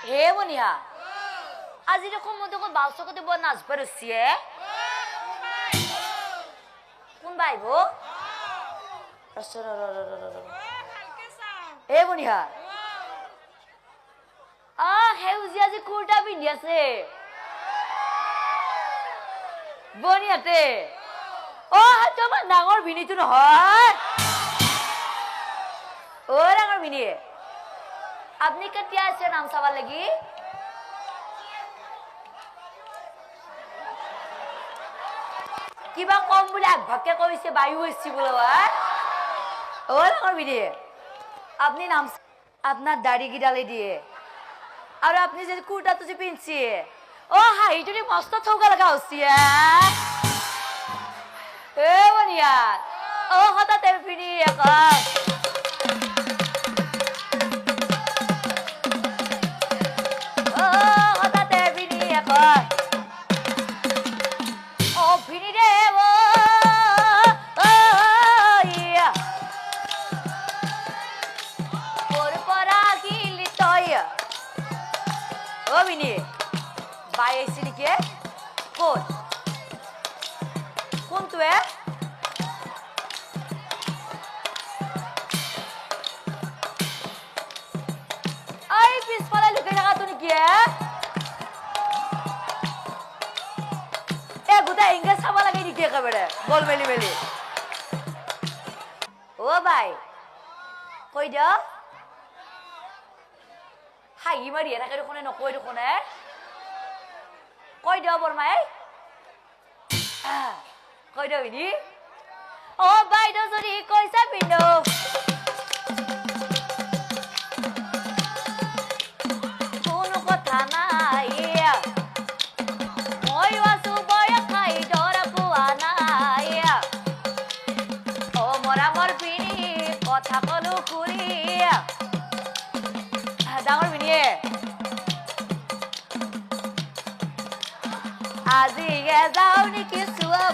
হে বনিয়া আজি দেখোন মই দেখোন বাউচকতে বৰ নাচব ৰচিয়ে কোন বাইব হে বনিয়া সেউজীয়া আজি কুৰ্তা পিন্ধি আছে বনিয়াতে তোমাৰ ডাঙৰ ভিনিটো নহয় ডাঙৰ ভিনি আপনি কেতিয়া আছে নাম চাবা লাগি কিবা কম বুলি আগভাগকে কৈছে বায়ু হৈছে বোলো ডাঙৰ ভিনি আপনি নাম আপনার দাড়ি গিডালে দিয়ে আর আপনি যে কুর্তাটো যে পিনছি হাইটো নি মস্ত থৌকা লাগা হচ্ছে বনিয়া হঠাৎ পিনি হঠাৎ পিনি ভিনি রে ভিনি বাই আইছি নেকি কোন কোনটো পিছফালে লুকাই থাকাটো নেকি গোটাই ইংৰাজ চাব লাগে নেকি একেবাৰে বল মেলি মেলি বাই কৈ দিয় হাঁহি মাৰিয়ে থাকে দেখোনে নকয় দেখোনে কৈ দিয় বৰমাই কৈ দিয় বিনি বাইদেউ যদি কৈছা পিন্ধো কোনো কথা নাই মই আছো বয়স খাই ধৰা পোৱা নাই মৰামৰ পিনি কথা কলো খুৰি ডাঙৰ ভিনিয়ে আজি যাও নেকি চোৱা